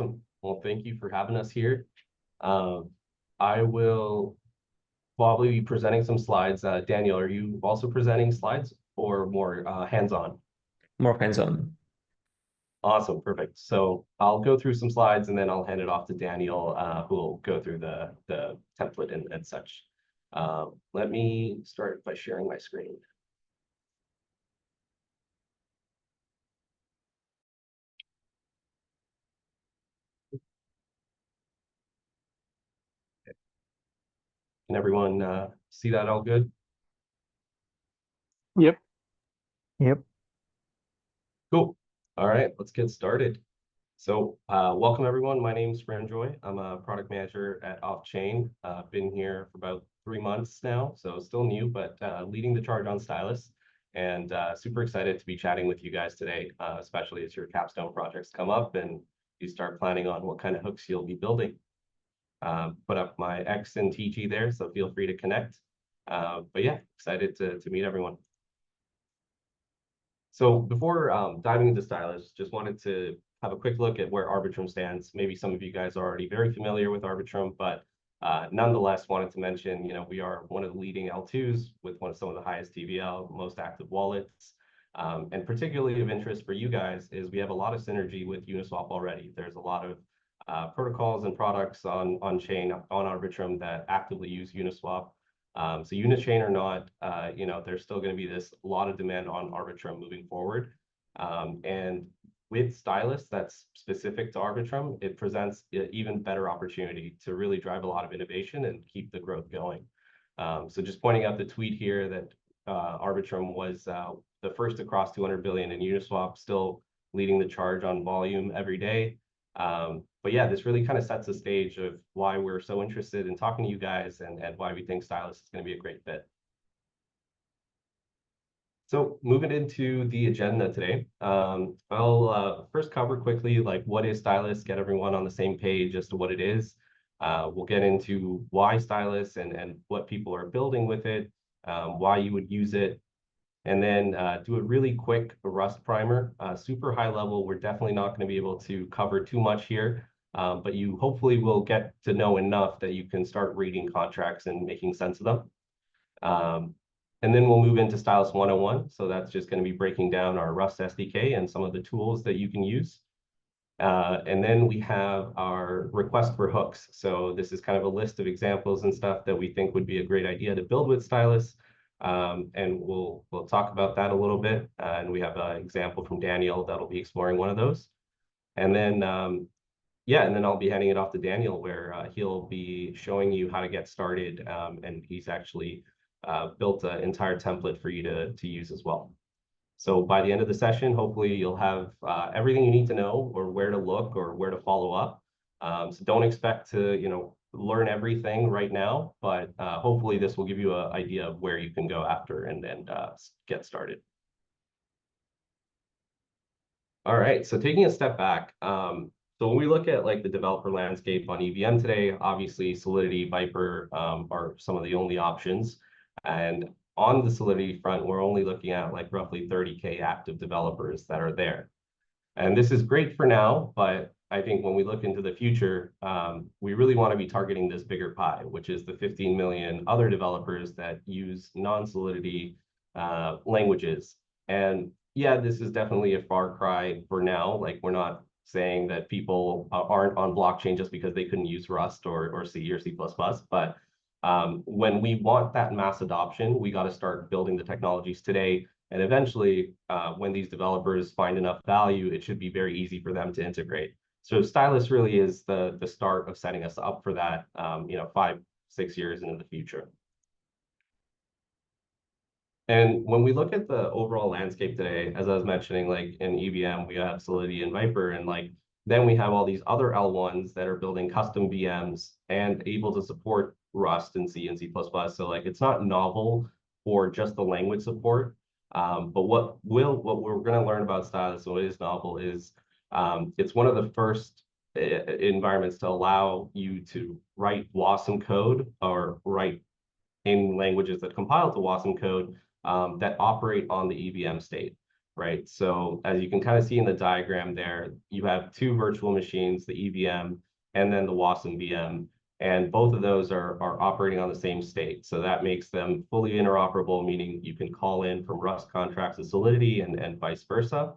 Awesome. Well, thank you for having us here. I will probably be presenting some slides. Daniel, are you also presenting slides or more hands-on? More hands-on. Awesome, perfect. So I'll go through some slides and then I'll hand it off to Daniel, who will go through the template and such. Let me start by sharing my screen. Can everyone see that all good? Yep. Cool. All right, let's get started. So welcome everyone. My name is Srinjoy. I'm a product manager at Offchain. Been here for about 3 months now, so still new, but leading the charge on Stylus. And super excited to be chatting with you guys today, especially as your capstone projects come up and you start planning on what kind of hooks you'll be building. Put up my X and TG there, so feel free to connect. But yeah, excited to meet everyone. So before diving into Stylus, just wanted to have a quick look at where Arbitrum stands. Maybe some of you guys are already very familiar with Arbitrum, but nonetheless wanted to mention, we are one of the leading L2s with some of the highest TVL, most active wallets. And particularly of interest for you guys is we have a lot of synergy with Uniswap already. There's a lot of protocols and products on chain on Arbitrum that actively use Uniswap. So Unichain or not, there's still going to be this lot of demand on Arbitrum moving forward. And with Stylus that's specific to Arbitrum, it presents an even better opportunity to really drive a lot of innovation and keep the growth going. So just pointing out the tweet here that Arbitrum was the first to cross 200 billion in Uniswap, still leading the charge on volume every day. But yeah, this really kind of sets the stage of why we're so interested in talking to you guys and why we think Stylus is going to be a great fit. So moving into the agenda today, I'll first cover quickly like what is Stylus, get everyone on the same page as to what it is. We'll get into why Stylus and what people are building with it, why you would use it, and then do a really quick Rust primer. Super high level, we're definitely not going to be able to cover too much here, but you hopefully will get to know enough that you can start reading contracts and making sense of them. And then we'll move into Stylus 101. So that's just going to be breaking down our Rust SDK and some of the tools that you can use. And then we have our request for hooks. So this is kind of a list of examples and stuff that we think would be a great idea to build with Stylus. And we'll talk about that a little bit. And we have an example from Daniel that'll be exploring one of those. And then, and then I'll be handing it off to Daniel where he'll be showing you how to get started. And he's actually built an entire template for you to use as well. So by the end of the session, hopefully you'll have everything you need to know or where to look or where to follow up. So don't expect to, learn everything right now, but hopefully this will give you an idea of where you can go after and get started. All right, so taking a step back, so when we look at like the developer landscape on EVM today, obviously Solidity, Viper are some of the only options. And on the Solidity front, we're only looking at like roughly 30K active developers that are there. And this is great for now, but I think when we look into the future, we really want to be targeting this bigger pie, which is the 15 million other developers that use non-Solidity languages. And yeah, this is definitely a far cry for now. Like we're not saying that people aren't on blockchain just because they couldn't use Rust or C or C++, but when we want that mass adoption, we got to start building the technologies today. And eventually, when these developers find enough value, it should be very easy for them to integrate. So Stylus really is the start of setting us up for that, 5-6 years into the future. And when we look at the overall landscape today, as I was mentioning, like in EVM, we have Solidity and Viper, and like then we have all these other L1s that are building custom VMs and able to support Rust and C and C++. So like it's not novel for just the language support. But what we're going to learn about Stylus, what is novel, is it's one of the first environments to allow you to write WASM code or write in languages that compile to WASM code that operate on the EVM state, right? So as you can kind of see in the diagram there, you have two virtual machines, the EVM and then the WASM VM. And both of those are operating on the same state. So that makes them fully interoperable, meaning you can call in from Rust contracts to Solidity and vice versa.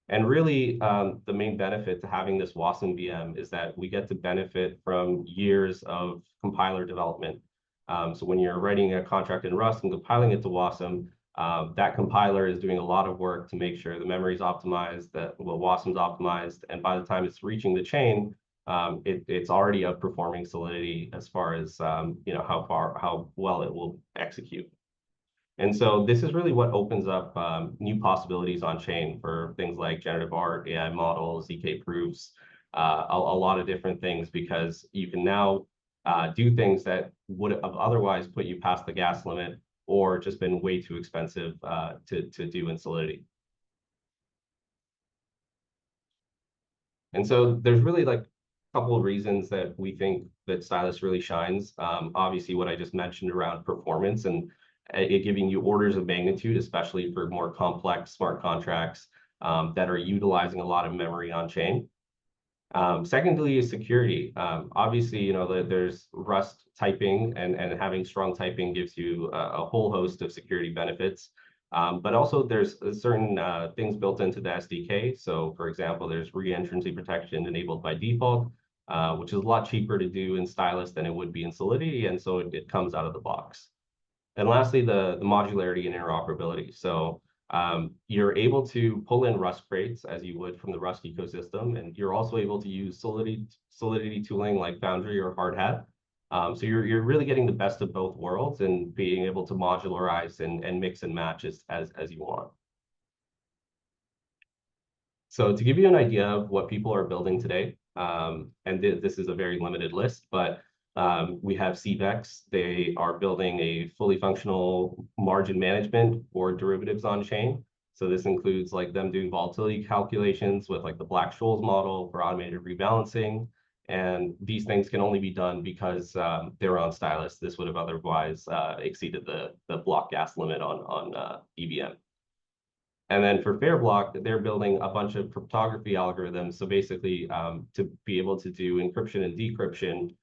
And really, the main benefit to having this WASM VM is that we get to benefit from years of compiler development. So when you're writing a contract in Rust and compiling it to WASM, that compiler is doing a lot of work to make sure the memory is optimized, that WASM is optimized, and by the time it's reaching the chain, it's already outperforming Solidity as far as how well it will execute. And so this is really what opens up new possibilities on chain for things like generative art, AI models, ZK proofs, a lot of different things, because you can now do things that would have otherwise put you past the gas limit or just been way too expensive to do in Solidity. And so there's really like a couple of reasons that we think that Stylus really shines. Obviously, what I just mentioned around performance and it giving you orders of magnitude, especially for more complex smart contracts that are utilizing a lot of memory on chain. Secondly is security. Obviously, there's Rust typing and having strong typing gives you a whole host of security benefits. But also there's certain things built into the SDK. So for example, there's re-entrancy protection enabled by default, which is a lot cheaper to do in Stylus than it would be in Solidity. And so it comes out of the box. And lastly, the modularity and interoperability. So you're able to pull in Rust crates as you would from the Rust ecosystem, and you're also able to use Solidity tooling like Foundry or Hardhat. So you're really getting the best of both worlds and being able to modularize and mix and match as you want. So to give you an idea of what people are building today, and this is a very limited list, but we have CVEX. They are building a fully functional margin management for derivatives on chain. So this includes like them doing volatility calculations with like the Black-Scholes model for automated rebalancing. And these things can only be done because they're on Stylus. This would have otherwise exceeded the block gas limit on EVM. And then for Fairblock, they're building a bunch of cryptography algorithms. So basically, to be able to do encryption and decryption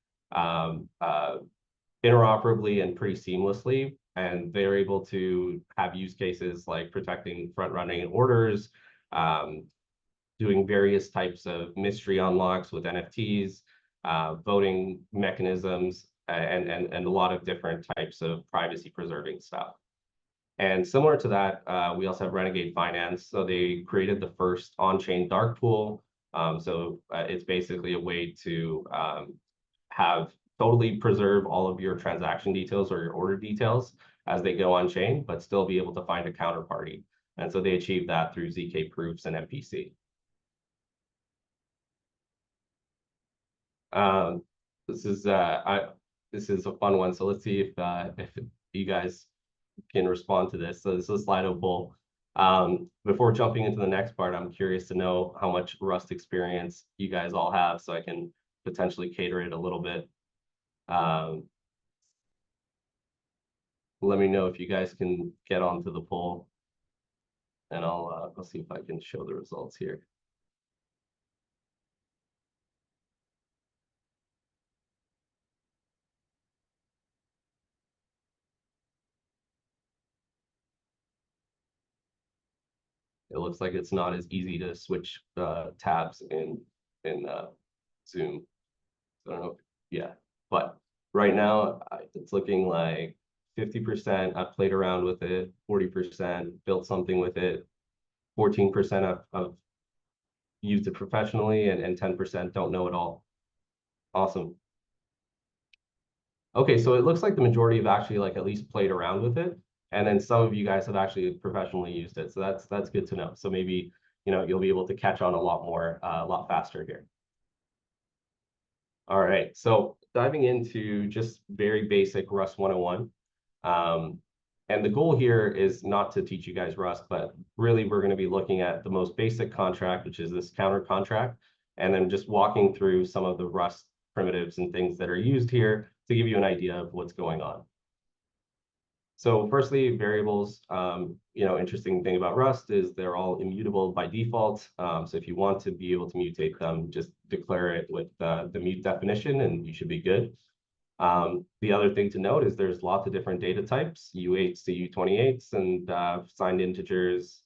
interoperably and pretty seamlessly. And they're able to have use cases like protecting front-running orders, doing various types of mystery unlocks with NFTs, voting mechanisms, and a lot of different types of privacy-preserving stuff. And similar to that, we also have Renegade Finance. So they created the first on-chain dark pool. It's basically a way to totally preserve all of your transaction details or your order details as they go on chain, but still be able to find a counterparty. And so they achieved that through ZK proofs and MPC. This is a fun one. So let's see if you guys can respond to this. So this is a Slido poll. Before jumping into the next part, I'm curious to know how much Rust experience you guys all have, so I can potentially cater it a little bit. Let me know if you guys can get onto the poll, and I'll see if I can show the results here. It looks like it's not as easy to switch tabs in Zoom. I don't know. Yeah, but right now it's looking like 50% I've played around with it, 40% built something with it, 14% I've used it professionally, and 10% don't know at all. Awesome. Okay, so it looks like the majority have actually like at least played around with it, and then some of you guys have actually professionally used it. So that's good to know. So maybe you'll be able to catch on a lot more, a lot faster here. All right, so diving into just very basic Rust 101. And the goal here is not to teach you guys Rust, but really we're going to be looking at the most basic contract, which is this counter contract, and then just walking through some of the Rust primitives and things that are used here to give you an idea of what's going on. So firstly, variables, interesting thing about Rust is they're all immutable by default. So if you want to be able to mutate them, just declare it with the mute definition and you should be good. The other thing to note is there's lots of different data types, U8s to U28s and signed integers,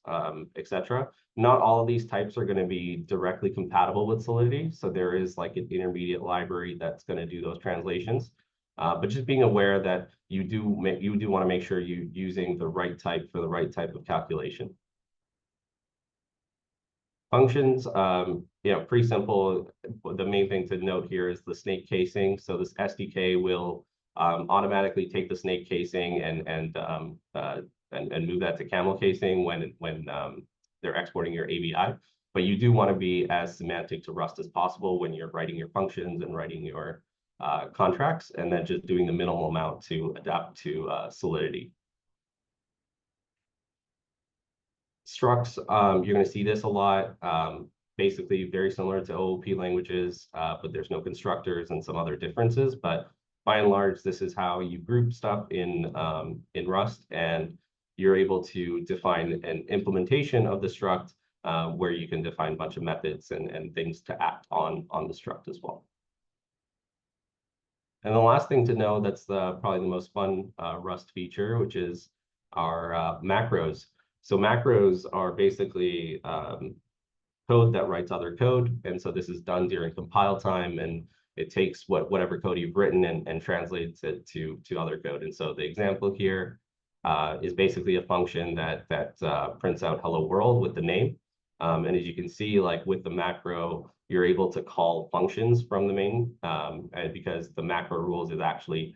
etc. Not all of these types are going to be directly compatible with Solidity. So there is like an intermediate library that's going to do those translations. But just being aware that you do want to make sure you're using the right type for the right type of calculation. Functions, pretty simple. The main thing to note here is the snake casing. So this SDK will automatically take the snake casing and move that to camel casing when they're exporting your ABI. But you do want to be as semantic to Rust as possible when you're writing your functions and writing your contracts, and then just doing the minimal amount to adapt to Solidity. Structs, you're going to see this a lot. Basically, very similar to OOP languages, but there's no constructors and some other differences. But by and large, this is how you group stuff in Rust, and you're able to define an implementation of the struct where you can define a bunch of methods and things to act on the struct as well. And the last thing to know that's probably the most fun Rust feature, which is our macros. So macros are basically code that writes other code. And so this is done during compile time, and it takes whatever code you've written and translates it to other code. And so the example here is basically a function that prints out hello world with the name. And as you can see, like with the macro, you're able to call functions from the main, and because the macro rules is actually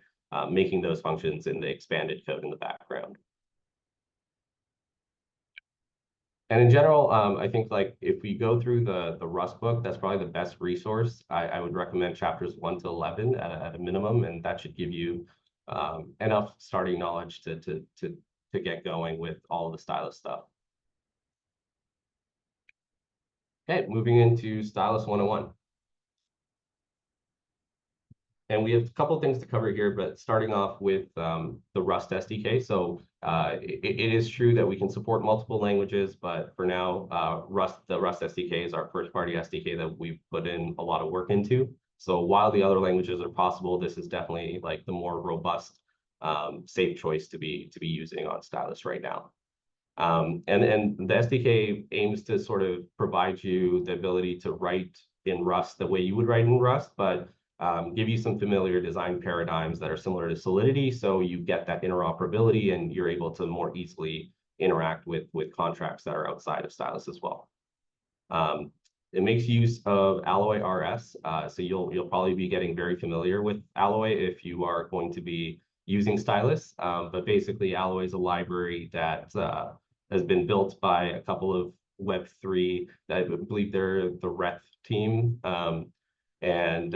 making those functions in the expanded code in the background. And in general, I think like if we go through the Rust book, that's probably the best resource. I would recommend chapters 1 to 11 at a minimum, and that should give you enough starting knowledge to get going with all of the Stylus stuff. Okay, moving into Stylus 101. And we have a couple of things to cover here, but starting off with the Rust SDK. So it is true that we can support multiple languages, but for now, the Rust SDK is our first-party SDK that we've put in a lot of work into. So while the other languages are possible, this is definitely like the more robust, safe choice to be using on Stylus right now. And the SDK aims to sort of provide you the ability to write in Rust the way you would write in Rust, but give you some familiar design paradigms that are similar to Solidity, so you get that interoperability and you're able to more easily interact with contracts that are outside of Stylus as well. It makes use of Alloy RS, so you'll probably be getting very familiar with Alloy if you are going to be using Stylus. But basically, Alloy is a library that has been built by a couple of Web3 that I believe they're the Reth team. And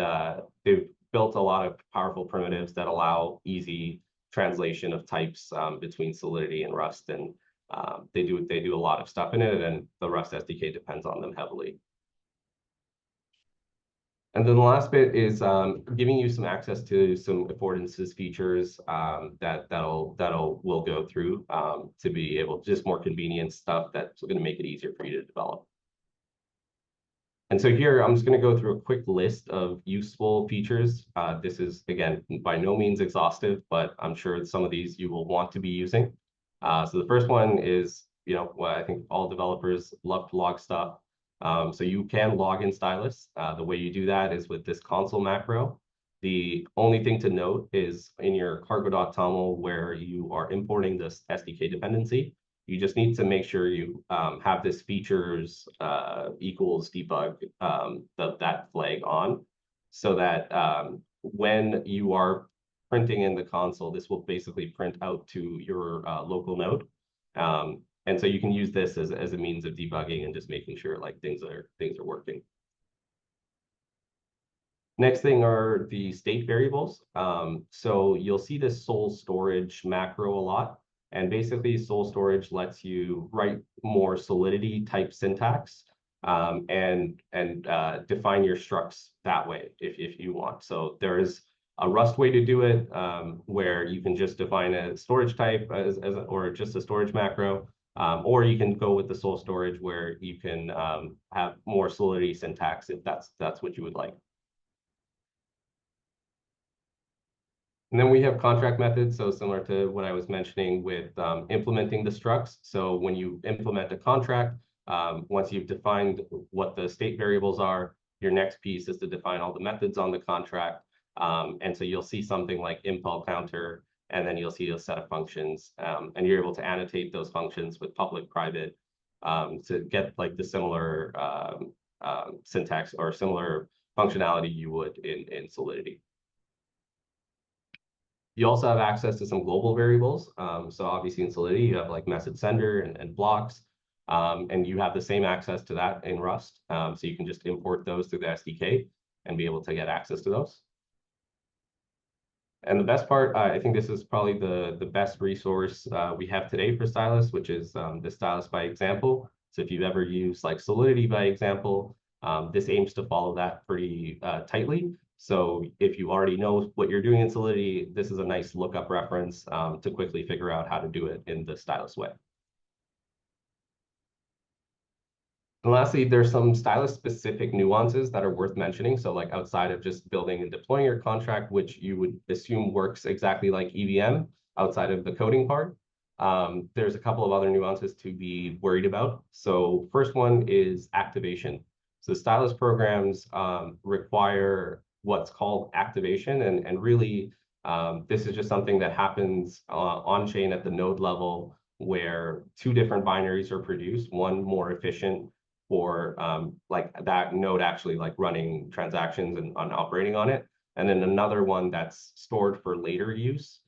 they've built a lot of powerful primitives that allow easy translation of types between Solidity and Rust, and they do a lot of stuff in it, and the Rust SDK depends on them heavily. And then the last bit is giving you some access to some affordances features we'll go through to be able to just more convenient stuff that's going to make it easier for you to develop. And so here, I'm just going to go through a quick list of useful features. This is, again, by no means exhaustive, but I'm sure some of these you will want to be using. So the first one is, what I think all developers love to log stuff. So you can log in Stylus. The way you do that is with this console macro. The only thing to note is in your cargo.toml where you are importing this SDK dependency, you just need to make sure you have this features equals debug, that flag on, so that when you are printing in the console, this will basically print out to your local node. And so you can use this as a means of debugging and just making sure like things are working. Next thing are the state variables. So you'll see this soul storage macro a lot. And basically, soul storage lets you write more Solidity type syntax and define your structs that way if you want. So there is a Rust way to do it, where you can just define a storage type or just a storage macro, or you can go with the sole storage where you can have more Solidity syntax if that's what you would like. And then we have contract methods, so similar to what I was mentioning with implementing the structs. So when you implement a contract, once you've defined what the state variables are, your next piece is to define all the methods on the contract. And so you'll see something like impl counter, and then you'll see a set of functions, and you're able to annotate those functions with public, private, to get like the similar syntax or similar functionality you would in Solidity. You also have access to some global variables. So obviously in Solidity, you have like message sender and blocks, and you have the same access to that in Rust. So you can just import those through the SDK and be able to get access to those. And the best part, I think this is probably the best resource we have today for Stylus, which is the Stylus by example. So if you've ever used like Solidity by example, this aims to follow that pretty tightly. So if you already know what you're doing in Solidity, this is a nice lookup reference to quickly figure out how to do it in the Stylus way. And lastly, there's some Stylus-specific nuances that are worth mentioning. So like outside of just building and deploying your contract, which you would assume works exactly like EVM outside of the coding part, there's a couple of other nuances to be worried about. So first one is activation. So Stylus programs require what's called activation, and really this is just something that happens on-chain at the node level, where two different binaries are produced, one more efficient for like that node actually like running transactions and operating on it, and then another one that's stored for later use.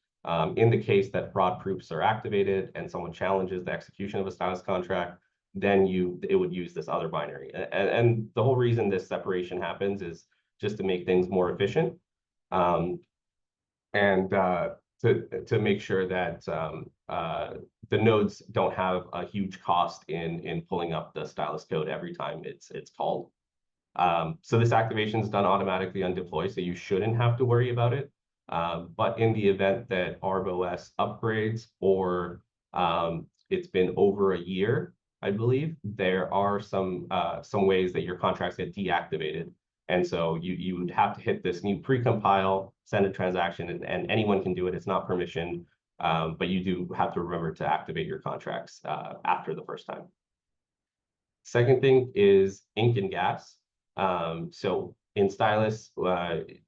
In the case that fraud proofs are activated and someone challenges the execution of a Stylus contract, then it would use this other binary. And the whole reason this separation happens is just to make things more efficient, and to make sure that the nodes don't have a huge cost in pulling up the Stylus code every time it's called. So this activation is done automatically on deploy, so you shouldn't have to worry about it. But in the event that ArbOS upgrades or it's been over a year, I believe, there are some ways that your contracts get deactivated. And so you would have to hit this new precompile, send a transaction, and anyone can do it. It's not permissioned, but you do have to remember to activate your contracts after the first time. Second thing is ink and gas. So in Stylus,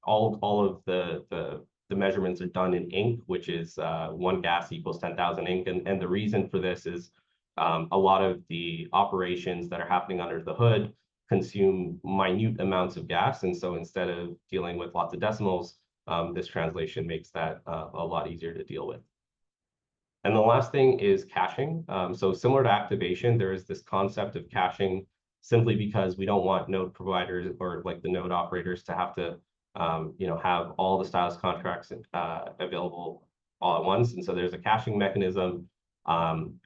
all of the measurements are done in ink, which is 1 gas equals 10,000 ink. And the reason for this is a lot of the operations that are happening under the hood consume minute amounts of gas. And so instead of dealing with lots of decimals, this translation makes that a lot easier to deal with. And the last thing is caching. So similar to activation, there is this concept of caching simply because we don't want node providers or like the node operators to have to have all the Stylus contracts available all at once. And so there's a caching mechanism.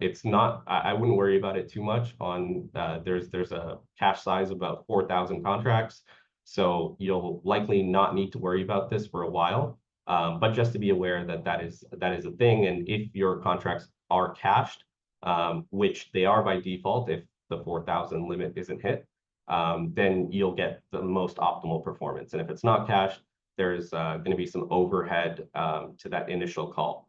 It's not, I wouldn't worry about it too much on, there's a cache size of about 4,000 contracts. So you'll likely not need to worry about this for a while, but just to be aware that that is a thing. And if your contracts are cached, which they are by default, if the 4,000 limit isn't hit, then you'll get the most optimal performance. And if it's not cached, there's going to be some overhead to that initial call.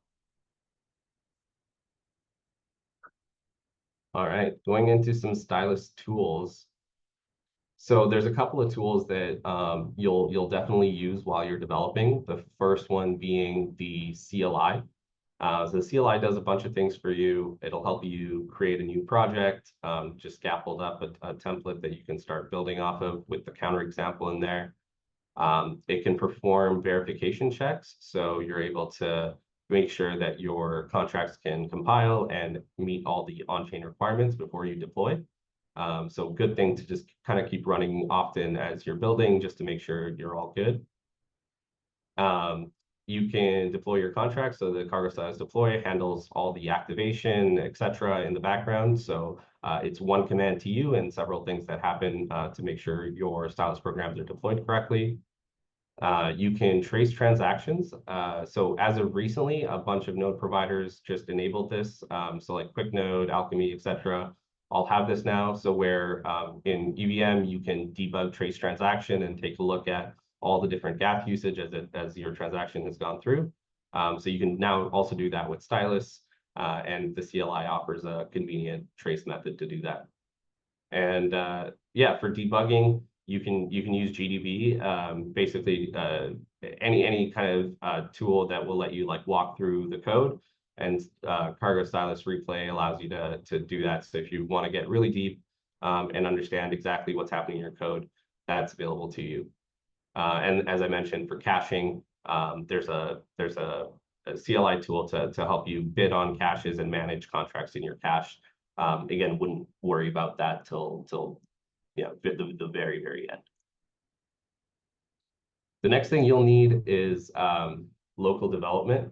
All right, going into some Stylus tools. So there's a couple of tools that you'll definitely use while you're developing. The first one being the CLI. So the CLI does a bunch of things for you. It'll help you create a new project, just scaffold up a template that you can start building off of with the counterexample in there. It can perform verification checks, so you're able to make sure that your contracts can compile and meet all the on-chain requirements before you deploy. So good thing to just kind of keep running often as you're building, just to make sure you're all good. You can deploy your contract, so the cargo Stylus deploy handles all the activation, etc. in the background. So it's one command to you and several things that happen to make sure your Stylus programs are deployed correctly. You can trace transactions. So as of recently, a bunch of node providers just enabled this. So like QuickNode, Alchemy, etc., all have this now. So where in EVM you can debug trace transaction and take a look at all the different gas usage as your transaction has gone through. So you can now also do that with Stylus, and the CLI offers a convenient trace method to do that. And yeah, for debugging, you can use GDB, basically any kind of tool that will let you like walk through the code. And Cargo Stylus Replay allows you to do that. So if you want to get really deep and understand exactly what's happening in your code, that's available to you. And as I mentioned, for caching, there's a CLI tool to help you bid on caches and manage contracts in your cache. Again, wouldn't worry about that till the very end. The next thing you'll need is local development.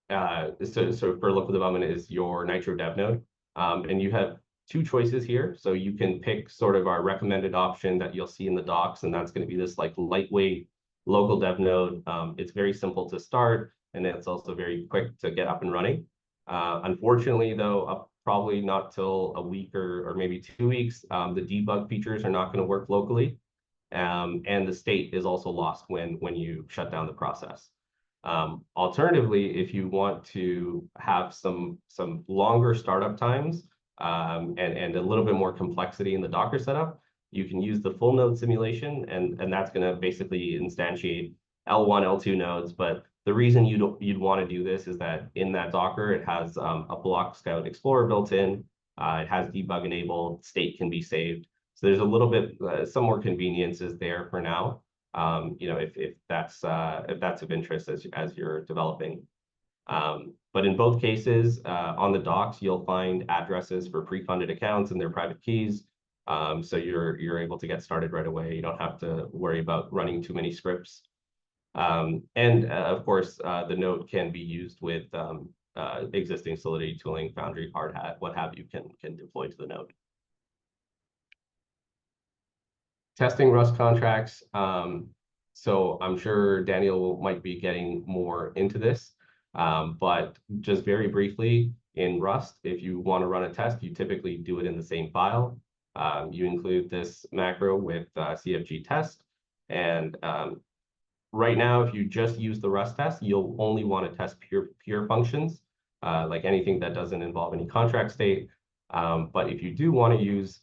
So for local development is your Nitro dev node, and you have two choices here. So you can pick sort of our recommended option that you'll see in the docs, and that's going to be this like lightweight local dev node. It's very simple to start, and it's also very quick to get up and running. Unfortunately, though, probably not till a week or maybe 2 weeks, the debug features are not going to work locally, and the state is also lost when you shut down the process. Alternatively, if you want to have some longer startup times and a little bit more complexity in the Docker setup, you can use the full node simulation, and that's going to basically instantiate L1, L2 nodes. But the reason you'd want to do this is that in that Docker, it has a Block Scout Explorer built in. It has debug enabled, state can be saved. So there's a little bit, some more conveniences there for now. If that's of interest as you're developing. But in both cases, on the docs, you'll find addresses for pre-funded accounts and their private keys. So you're able to get started right away. You don't have to worry about running too many scripts. And of course, the node can be used with existing Solidity tooling, Foundry, Hardhat, what have you, can deploy to the node. Testing Rust contracts. So I'm sure Daniel might be getting more into this, but just very briefly, in Rust, if you want to run a test, you typically do it in the same file. You include this macro with CFG test, and right now, if you just use the Rust test, you'll only want to test pure functions, like anything that doesn't involve any contract state. But if you do want to use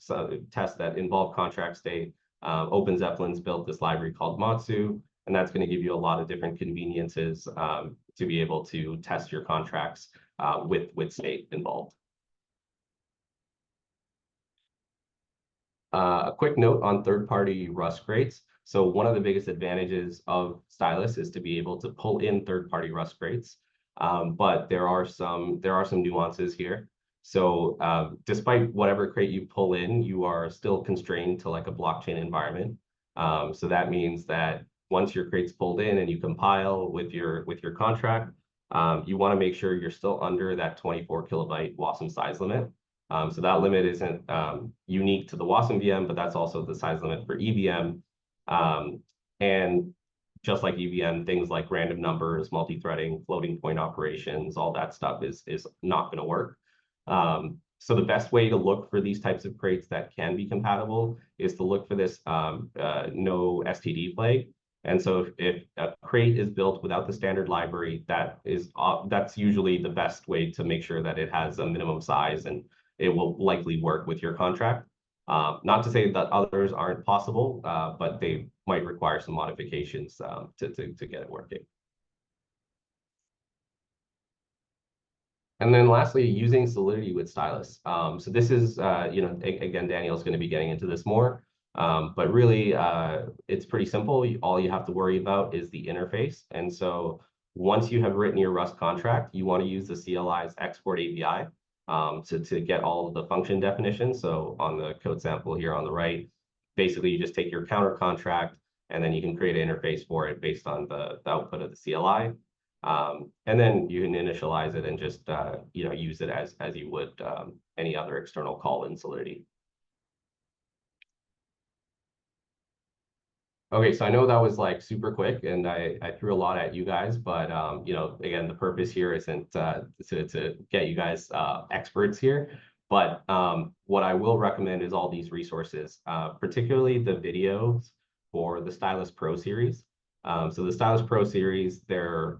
tests that involve contract state, OpenZeppelin's built this library called Matsu, and that's going to give you a lot of different conveniences to be able to test your contracts with state involved. A quick note on third-party Rust crates. So one of the biggest advantages of Stylus is to be able to pull in third-party Rust crates, but there are some nuances here. So despite whatever crate you pull in, you are still constrained to like a blockchain environment. So that means that once your crate's pulled in and you compile with your contract, you want to make sure you're still under that 24 kilobyte WASM size limit. So that limit isn't unique to the WASM VM, but that's also the size limit for EVM. And just like EVM, things like random numbers, multi-threading, floating point operations, all that stuff is not going to work. So the best way to look for these types of crates that can be compatible is to look for this no STD flag. And so if a crate is built without the standard library, that's usually the best way to make sure that it has a minimum size and it will likely work with your contract. Not to say that others aren't possible, but they might require some modifications to get it working. And then lastly, using Solidity with Stylus. So this is, again, Daniel's going to be getting into this more, but really it's pretty simple. All you have to worry about is the interface. And so once you have written your Rust contract, you want to use the CLI's export API to get all of the function definitions. So on the code sample here on the right, basically you just take your counter contract and then you can create an interface for it based on the output of the CLI. And then you can initialize it and just use it as you would any other external call in Solidity. Okay, so I know that was like super quick and I threw a lot at you guys, but you know, again, the purpose here isn't to get you guys experts here, but what I will recommend is all these resources, particularly the videos for the Stylus Pro series. So the Stylus Pro series, they're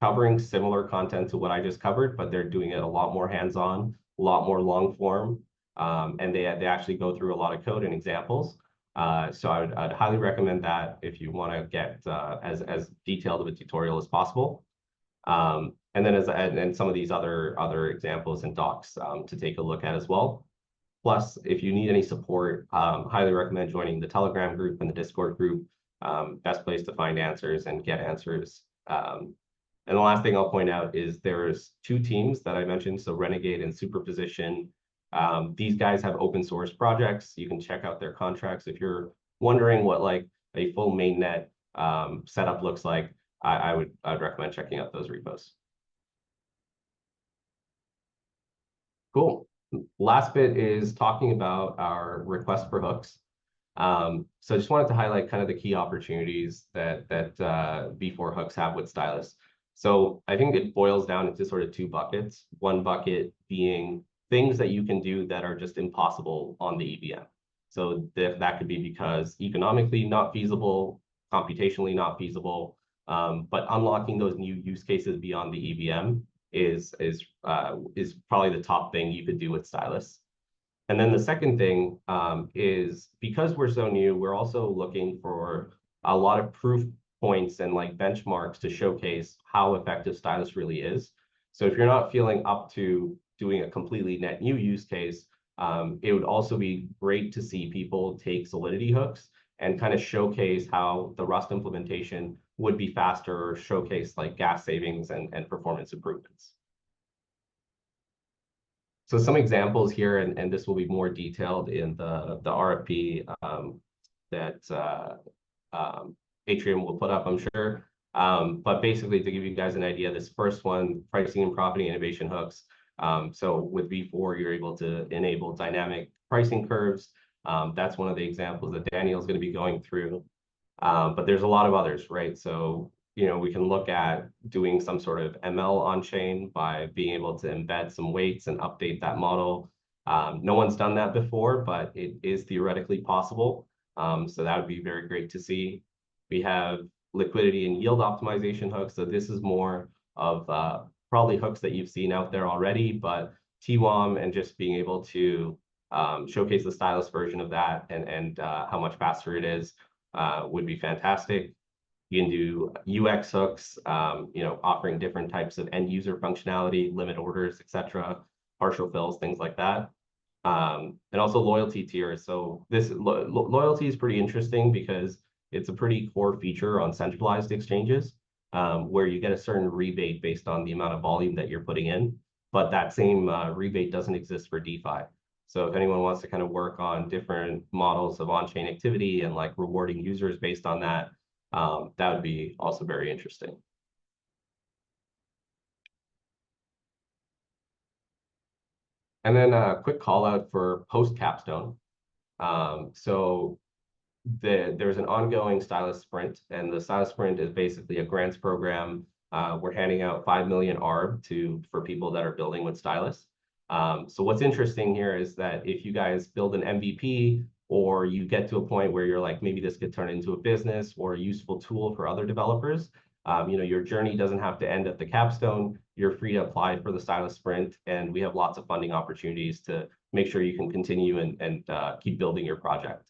covering similar content to what I just covered, but they're doing it a lot more hands-on, a lot more long form, and they actually go through a lot of code and examples. So I'd highly recommend that if you want to get as detailed of a tutorial as possible. And then and some of these other examples and docs to take a look at as well. Plus, if you need any support, highly recommend joining the Telegram group and the Discord group. Best place to find answers and get answers. And the last thing I'll point out is there's two teams that I mentioned, so Renegade and Superposition. These guys have open source projects. You can check out their contracts. If you're wondering what like a full mainnet setup looks like, I'd recommend checking out those repos. Cool. Last bit is talking about our request for hooks. So I just wanted to highlight kind of the key opportunities that V4 hooks have with Stylus. So I think it boils down into sort of two buckets. One bucket being things that you can do that are just impossible on the EVM. So that could be because economically not feasible, computationally not feasible, but unlocking those new use cases beyond the EVM is probably the top thing you could do with Stylus. And then the second thing is because we're so new, we're also looking for a lot of proof points and like benchmarks to showcase how effective Stylus really is. So if you're not feeling up to doing a completely net new use case, it would also be great to see people take Solidity hooks and kind of showcase how the Rust implementation would be faster or showcase like gas savings and performance improvements. So some examples here, and this will be more detailed in the RFP that Atrium will put up, I'm sure. But basically, to give you guys an idea, this first one, pricing and profiting innovation hooks. So with V4, you're able to enable dynamic pricing curves. That's one of the examples that Daniel is going to be going through. But there's a lot of others, right? So you know, we can look at doing some sort of ML on-chain by being able to embed some weights and update that model. No one's done that before, but it is theoretically possible. So that would be very great to see. We have liquidity and yield optimization hooks. So this is more of probably hooks that you've seen out there already, but TWAM and just being able to showcase the Stylus version of that and how much faster it is would be fantastic. You can do UX hooks, you know, offering different types of end user functionality, limit orders, etc., partial fills, things like that. And also loyalty tiers. So this loyalty is pretty interesting because it's a pretty core feature on centralized exchanges where you get a certain rebate based on the amount of volume that you're putting in. But that same rebate doesn't exist for DeFi. So if anyone wants to kind of work on different models of on-chain activity and like rewarding users based on that, that would be also very interesting. And then a quick call out for post-capstone. So there's an ongoing Stylus Sprint, and the Stylus Sprint is basically a grants program. We're handing out 5 million ARB for people that are building with Stylus. So what's interesting here is that if you guys build an MVP or you get to a point where you're like, maybe this could turn into a business or a useful tool for other developers, you know, your journey doesn't have to end at the capstone. You're free to apply for the Stylus Sprint, and we have lots of funding opportunities to make sure you can continue and keep building your project.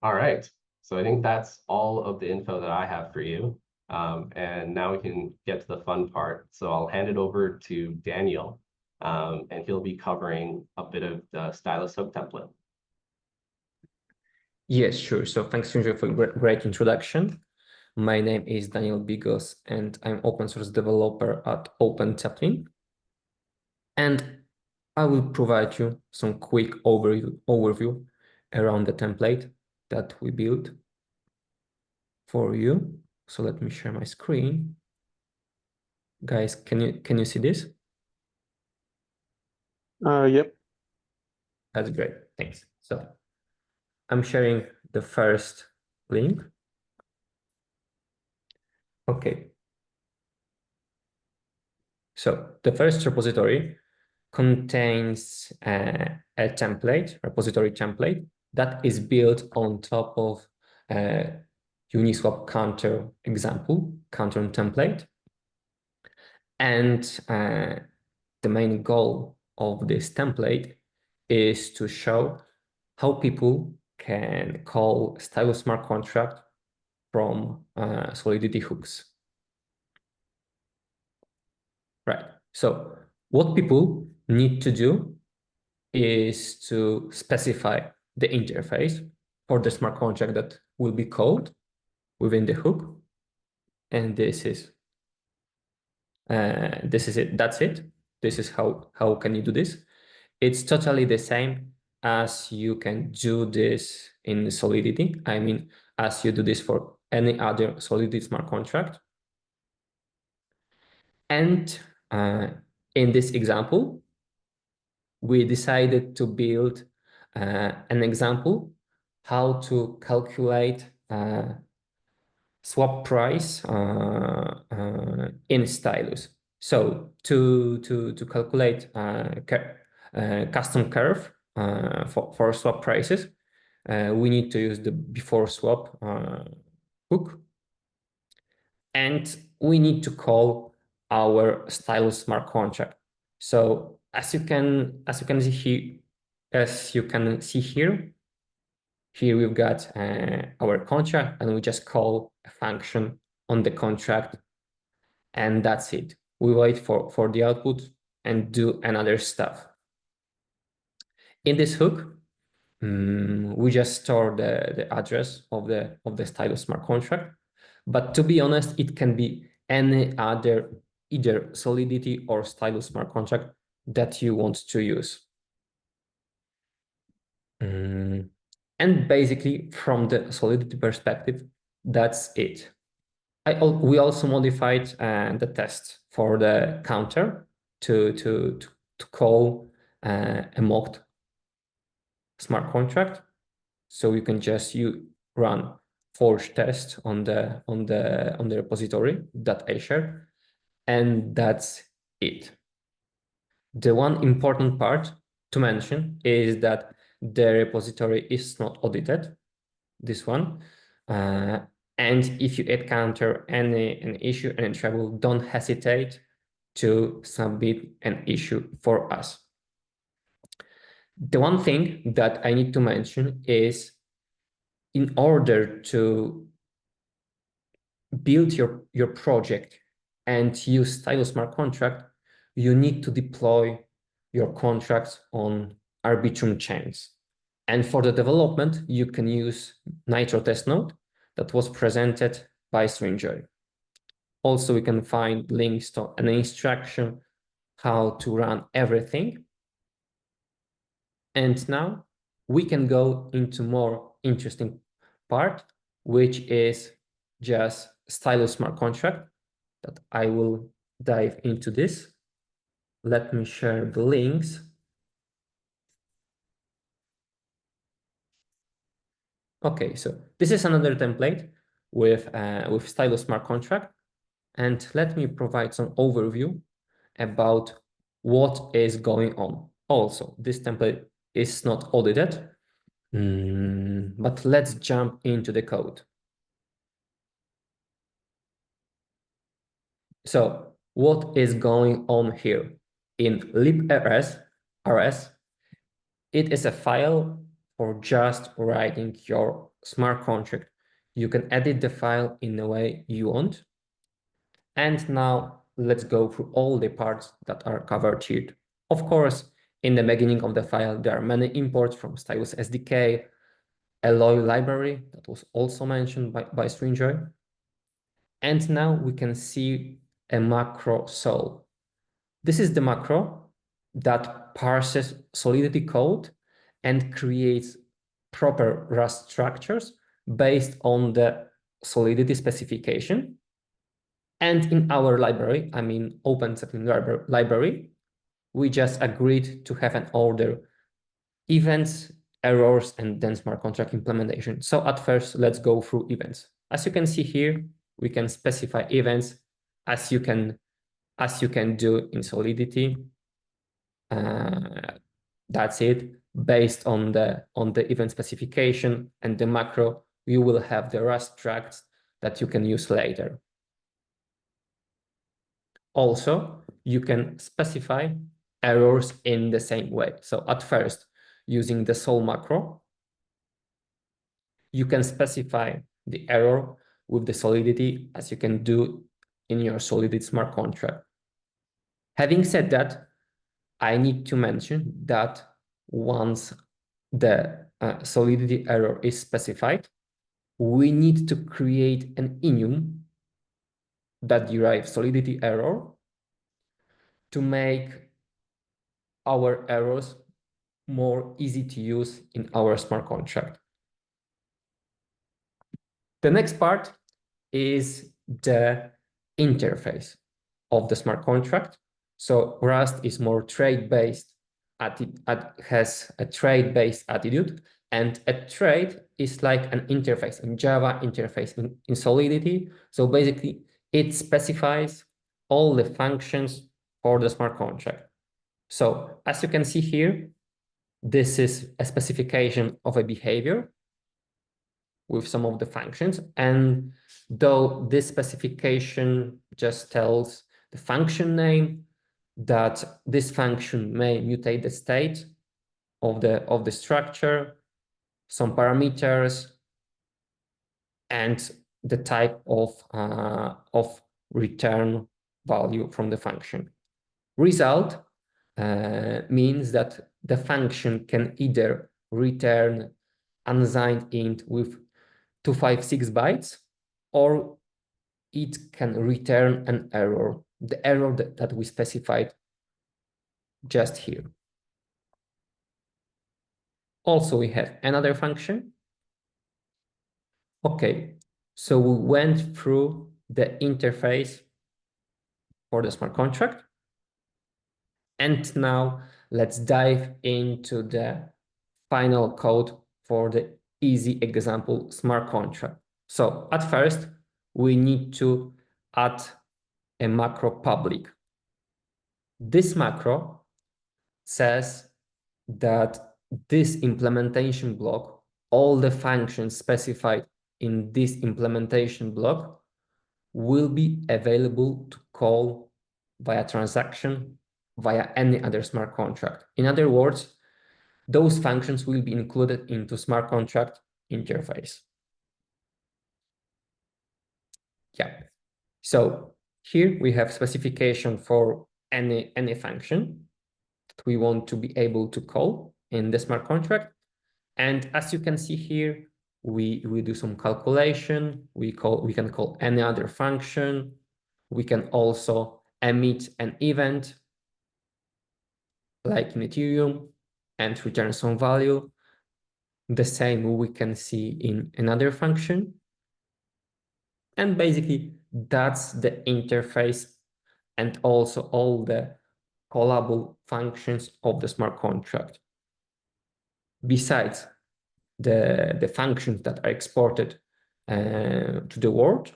All right, so I think that's all of the info that I have for you. And now we can get to the fun part. So I'll hand it over to Daniel, and he'll be covering a bit of the Stylus hook template. Yes, sure. So thanks, Srinjoy, for a great introduction. My name is Daniel Bigos, and I'm open source developer at OpenZeppelin. And I will provide you some quick overview around the template that we built for you. So let me share my screen. Guys, can you see this? Yep. That's great. Thanks. So I'm sharing the first link. Okay. So the first repository contains a template, repository template, that is built on top of Uniswap counter example, counter template. And the main goal of this template is to show how people can call Stylus smart contract from Solidity hooks. Right. So what people need to do is to specify the interface for the smart contract that will be called within the hook. And this is it. That's it. This is how can you do this. It's totally the same as you can do this in Solidity. I mean, as you do this for any other Solidity smart contract. And in this example, we decided to build an example how to calculate swap price in Stylus. So to calculate custom curve for swap prices, we need to use the before swap hook, and we need to call our Stylus smart contract. So as you can see here, we've got our contract, and we just call a function on the contract, and that's it. We wait for the output and do another stuff. In this hook, we just store the address of the Stylus smart contract. But to be honest, it can be any other, either Solidity or Stylus smart contract that you want to use. And basically, from the Solidity perspective, that's it. We also modified the test for the counter to call a mocked smart contract. So you can just run forge test on the repository that I shared, and that's it. The one important part to mention is that the repository is not audited, this one. And if you encounter any issue, any trouble, don't hesitate to submit an issue for us. The one thing that I need to mention is, in order to build your project and use Stylus smart contract, you need to deploy your contracts on Arbitrum chains. And for the development, you can use Nitro test node that was presented by Srinjoy. Also, we can find links to an instruction how to run everything. And now we can go into more interesting part, which is just Stylus smart contract, that I will dive into this. Let me share the links. Okay, so this is another template with Stylus smart contract. And let me provide some overview about what is going on. Also, this template is not audited, but let's jump into the code. So what is going on here? In librs, it is a file for just writing your smart contract. You can edit the file in the way you want. And now let's go through all the parts that are covered here. Of course, in the beginning of the file, there are many imports from Stylus SDK, Alloy library that was also mentioned by Srinjoy. And now we can see a macro sol. This is the macro that parses Solidity code and creates proper Rust structures based on the Solidity specification. And in our library, I mean OpenZeppelin library, we just agreed to have an order events errors and then smart contract implementation. So at first, let's go through events. As you can see here, we can specify events as you can do in Solidity. That's it. Based on the event specification and the macro, you will have the Rust tracks that you can use later. Also, you can specify errors in the same way. So at first, using the sol macro, you can specify the error with the Solidity as you can do in your Solidity smart contract. Having said that, I need to mention that once the Solidity error is specified, we need to create an enum that derives Solidity error to make our errors more easy to use in our smart contract. The next part is the interface of the smart contract. So Rust is more trade-based, has a trade-based attitude, and a trade is like an interface, a Java interface in Solidity. So basically, it specifies all the functions for the smart contract. So as you can see here, this is a specification of a behavior with some of the functions. And though this specification just tells the function name, that this function may mutate the state of the structure, some parameters, and the type of return value from the function. Result means that the function can either return unsigned int with 256 bytes, or it can return an error, the error that we specified just here. Also, we have another function. Okay, so we went through the interface for the smart contract. And now let's dive into the final code for the easy example smart contract. So at first, we need to add a macro public. This macro says that this implementation block, all the functions specified in this implementation block will be available to call via transaction, via any other smart contract. In other words, those functions will be included into smart contract interface. Yeah. So here we have specification for any function that we want to be able to call in the smart contract. And as you can see here, we do some calculation. We can call any other function. We can also emit an event like in Ethereum and return some value. The same we can see in another function. And basically, that's the interface and also all the callable functions of the smart contract. Besides the functions that are exported to the world,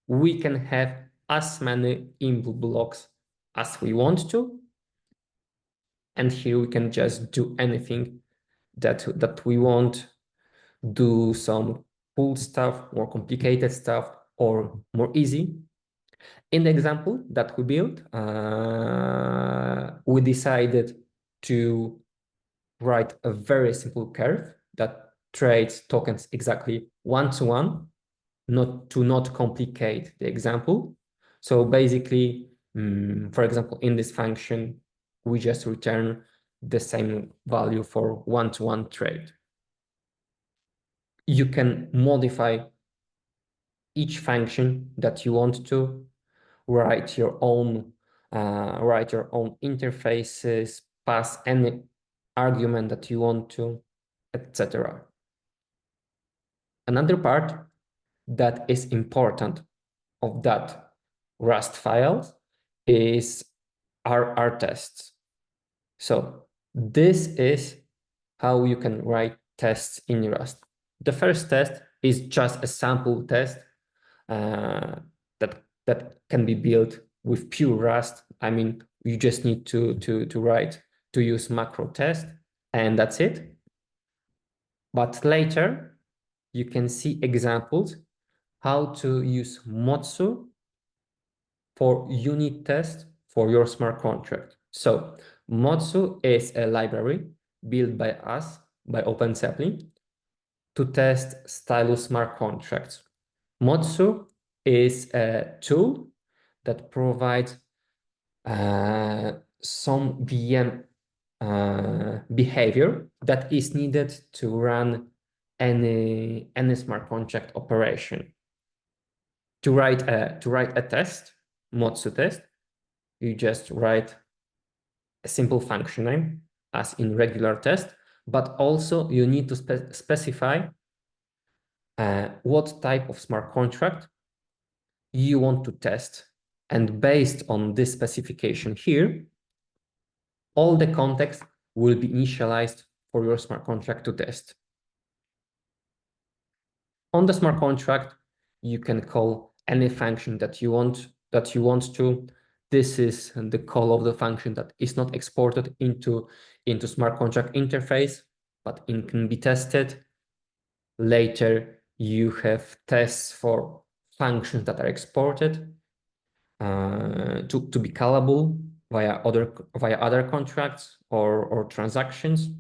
we can have as many input blocks as we want to. And here we can just do anything that we want, do some cool stuff, more complicated stuff, or more easy. In the example that we built, we decided to write a very simple curve that trades tokens exactly one-to-one, not complicate the example. So basically, for example, in this function, we just return the same value for one-to-one trade. You can modify each function that you want to, write your own interfaces, pass any argument that you want to, etc. Another part that is important of that Rust files is our tests. So this is how you can write tests in Rust. The first test is just a sample test that can be built with pure Rust. I mean, you just need to use macro test, and that's it. But later, you can see examples how to use Motsu for unit test for your smart contract. So Motsu is a library built by us, by OpenZeppelin, to test Stylus smart contracts. Motsu is a tool that provides some VM behavior that is needed to run any smart contract operation. To write a test, Motsu test, you just write a simple function name as in regular test, but also you need to specify what type of smart contract you want to test. And based on this specification here, all the context will be initialized for your smart contract to test. On the smart contract, you can call any function that you want to. This is the call of the function that is not exported into smart contract interface, but it can be tested. Later, you have tests for functions that are exported to be callable via other contracts or transactions.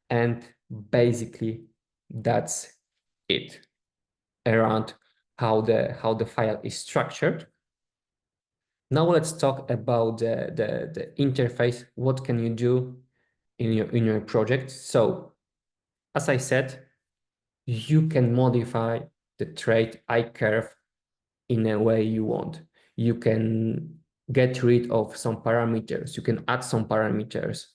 And basically, that's it around how the file is structured. Now let's talk about the interface. What can you do in your project? So, as I said, you can modify the trait I-curve in a way you want. You can get rid of some parameters. You can add some parameters.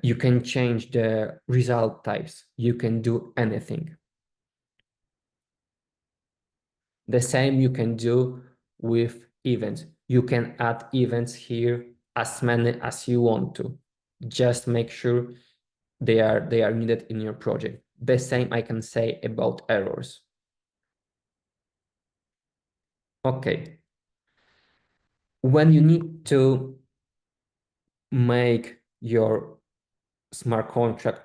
You can change the result types. You can do anything. The same you can do with events. You can add events here as many as you want to. Just make sure they are needed in your project. The same I can say about errors. Okay. When you need to make your smart contract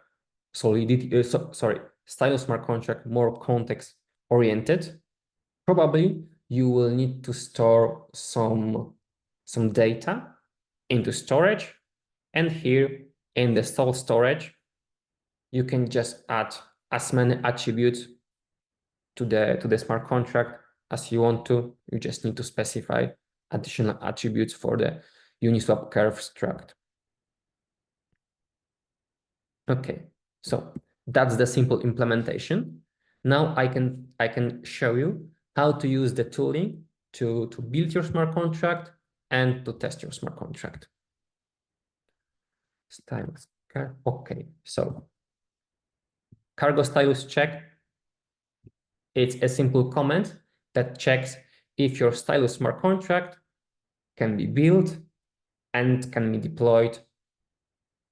Stylus smart contract more context oriented, probably you will need to store some data into storage, and here in the stall storage, you can just add as many attributes to the smart contract as you want to. You just need to specify additional attributes for the Uniswap curve struct. Okay, so that's the simple implementation. Now I can show you how to use the tooling to build your smart contract and to test your smart contract. Stylus. Okay, so cargo stylus check. It's a simple comment that checks if your Stylus smart contract can be built and can be deployed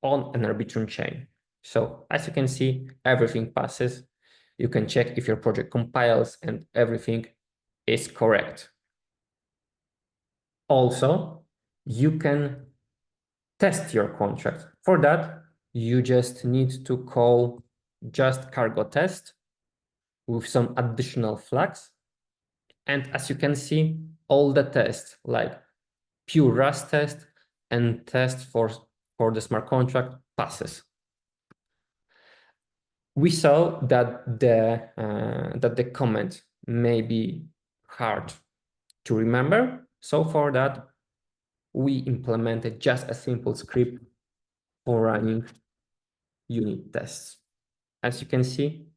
on an Arbitrum chain. So as you can see, everything passes. You can check if your project compiles and everything is correct. Also, you can test your contract. For that, you just need to call just cargo test with some additional flags. And as you can see, all the tests like pure Rust test and test for the smart contract passes. We saw that the comment may be hard to remember. So for that, we implemented just a simple script for running unit tests. As you can see,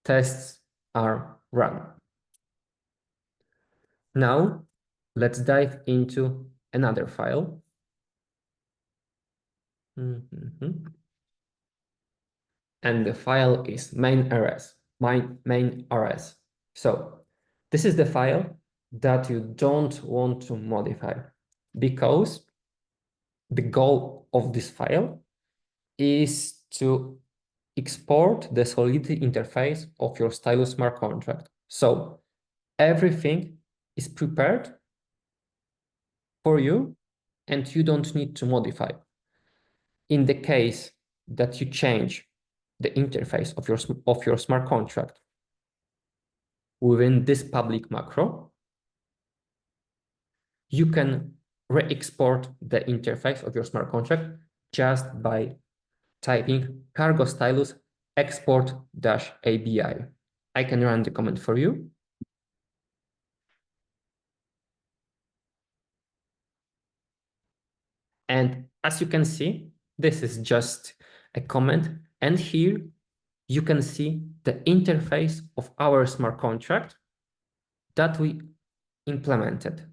tests are run. Now, let's dive into another file. And the file is main.rs. So this is the file that you don't want to modify, because the goal of this file is to export the Solidity interface of your Stylus smart contract. So everything is prepared for you and you don't need to modify. In the case that you change the interface of your smart contract within this public macro, you can re-export the interface of your smart contract just by typing cargo stylus export-abi. I can run the command for you. And as you can see, this is just a comment. And here you can see the interface of our smart contract that we implemented.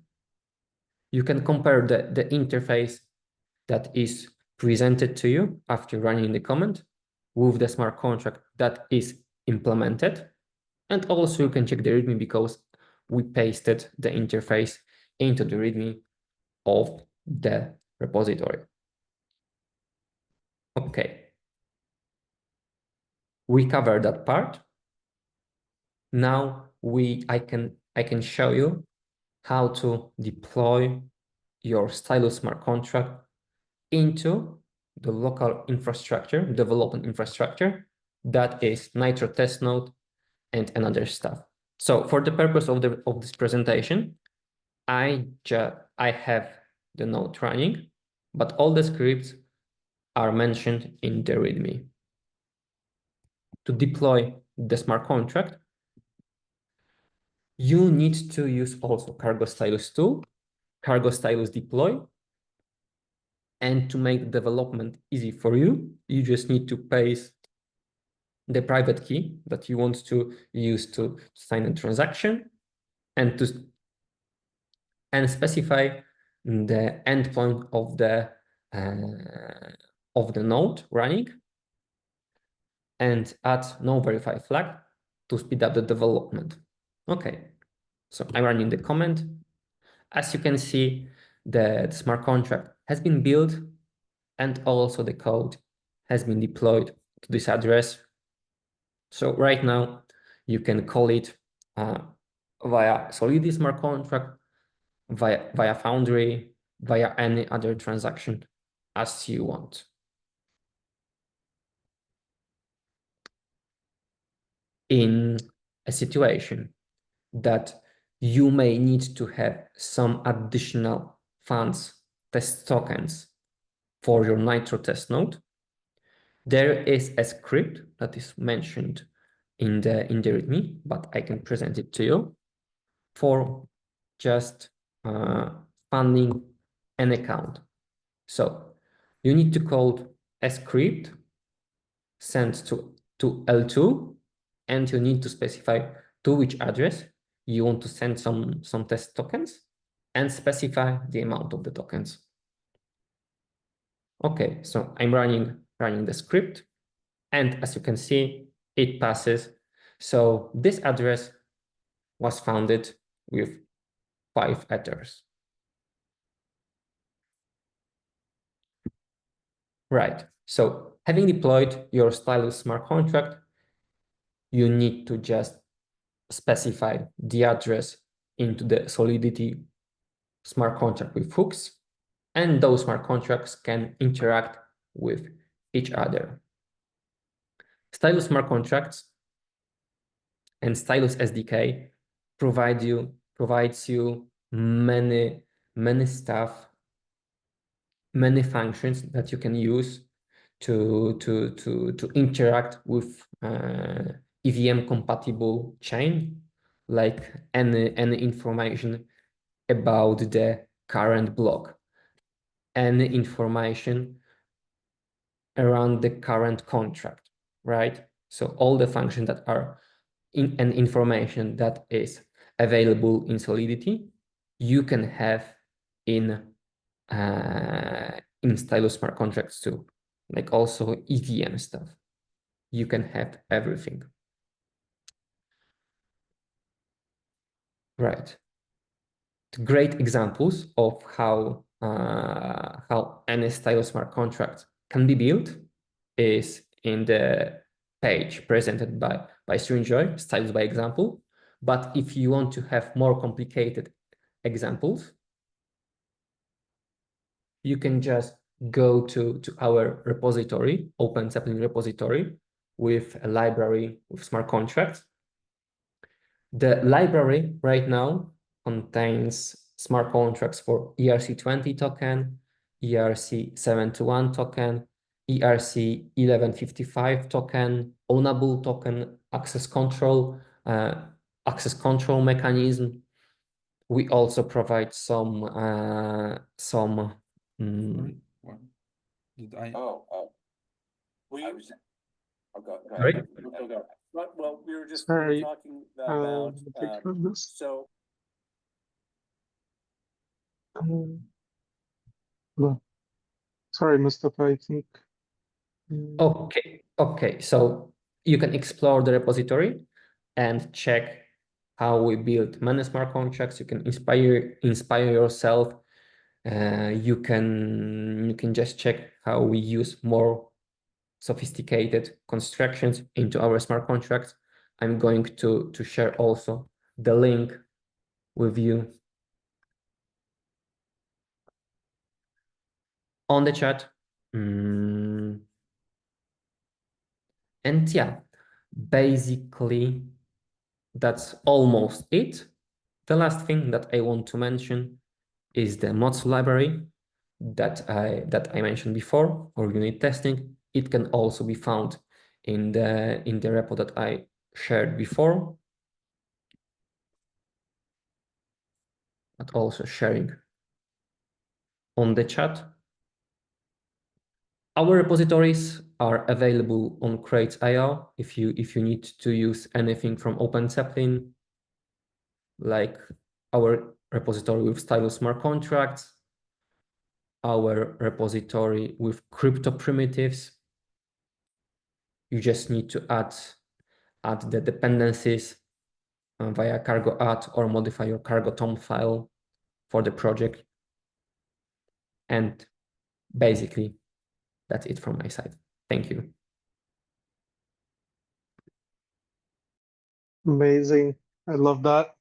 You can compare the interface that is presented to you after running the command with the smart contract that is implemented. And also you can check the README because we pasted the interface into the README of the repository. Okay. We covered that part. Now I can show you how to deploy your Stylus smart contract into the local infrastructure, development infrastructure, that is Nitro test node and another stuff. So for the purpose of this presentation, I have the node running, but all the scripts are mentioned in the README. To deploy the smart contract, you need to use also Cargo Stylus tool, Cargo Stylus deploy. And to make development easy for you, you just need to paste the private key that you want to use to sign a transaction and specify the endpoint of the node running and add no verify flag to speed up the development. Okay, so I'm running the command. As you can see, the smart contract has been built and also the code has been deployed to this address. So right now you can call it via Solidity smart contract, via Foundry, via any other transaction as you want. In a situation that you may need to have some additional funds, test tokens for your Nitro test node, there is a script that is mentioned in the README, but I can present it to you for just funding an account. So you need to code a script sent to L2, and you need to specify to which address you want to send some test tokens and specify the amount of the tokens. Okay, so I'm running the script, and as you can see, it passes. So this address was founded with 5 ethers. Right. So having deployed your Stylus smart contract, you need to just specify the address into the Solidity smart contract with hooks, and those smart contracts can interact with each other. Stylus smart contracts and Stylus SDK provides you many stuff, many functions that you can use to interact with EVM compatible chain, like any information about the current block, any information around the current contract, right? So all the functions that are and information that is available in Solidity, you can have in Stylus smart contracts too, like also EVM stuff. You can have everything. Right. Great examples of how any Stylus smart contract can be built is in the page presented by Srinjoy, Stylus by example. But if you want to have more complicated examples, you can just go to our repository, OpenZeppelin repository, with a library with smart contracts. The library right now contains smart contracts for ERC20 token, ERC71 token, ERC1155 token, ownable token, access control mechanism. We also provide some Did I? We, I was- go Sorry? ahead. Go. Well, we were just Sorry, talking about, take care of this. so. Well, sorry, Mustafa, I think. Okay. So you can explore the repository and check how we build many smart contracts. You can inspire yourself. You can just check how we use more sophisticated constructions into our smart contracts. I'm going to share also the link with you on the chat. And yeah, basically that's almost it. The last thing that I want to mention is the mods library that I mentioned before, or unit testing. It can also be found in the repo that I shared before, but also sharing on the chat. Our repositories are available on Crates.io if you need to use anything from OpenZeppelin, like our repository with Stylus smart contracts, our repository with crypto primitives. You just need to add the dependencies via cargo add or modify your cargo tom file for the project. And basically, that's it from my side. Thank you. Amazing. I love that.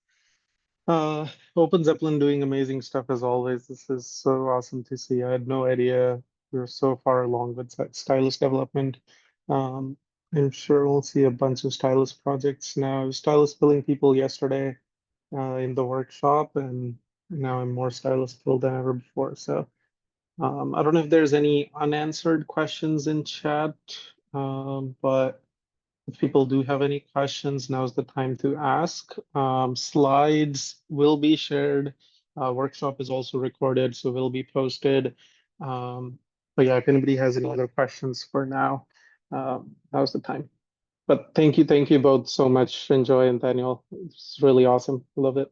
OpenZeppelin doing amazing stuff as always. This is so awesome to see. I had no idea we were so far along with that Stylus development. I'm sure we'll see a bunch of Stylus projects now. I was Stylus billing people yesterday in the workshop, and now I'm more Stylus billed than ever before. So I don't know if there's any unanswered questions in chat, but if people do have any questions, now's the time to ask. Slides will be shared. Workshop is also recorded, so will be posted. But yeah, if anybody has any other questions for now, now's the time. But thank you both so much, Srinjoy and Daniel. It's really awesome. Love it.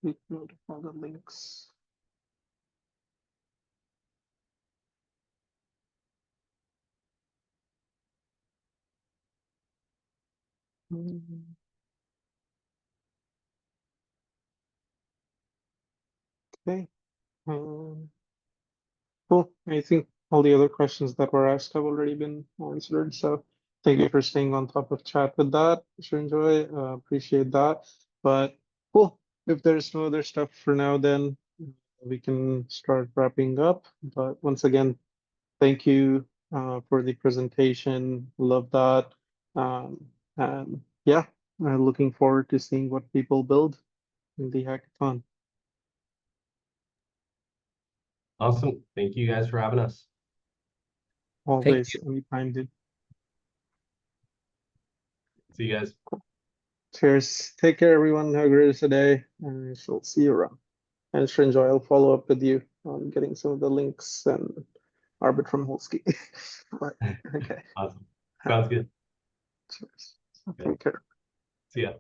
Take note of all the links. Okay. Cool. I think all the other questions that were asked have already been answered. So thank you for staying on top of chat with that. Sure enjoy. Appreciate that. But cool. If there's no other stuff for now, then we can start wrapping up. But once again, thank you for the presentation. Love that. And yeah, looking forward to seeing what people build in the hackathon. Awesome. Thank you guys for having us. Always, anytime, dude. See you guys. Cheers. Take care, everyone. Have a great rest of the day, and I shall see you around. And Srinjoy, I'll follow up with you on getting some of the links and Arbitrum Holski. Okay. Awesome. Sounds good. Cheers. Yeah. Take care. See ya.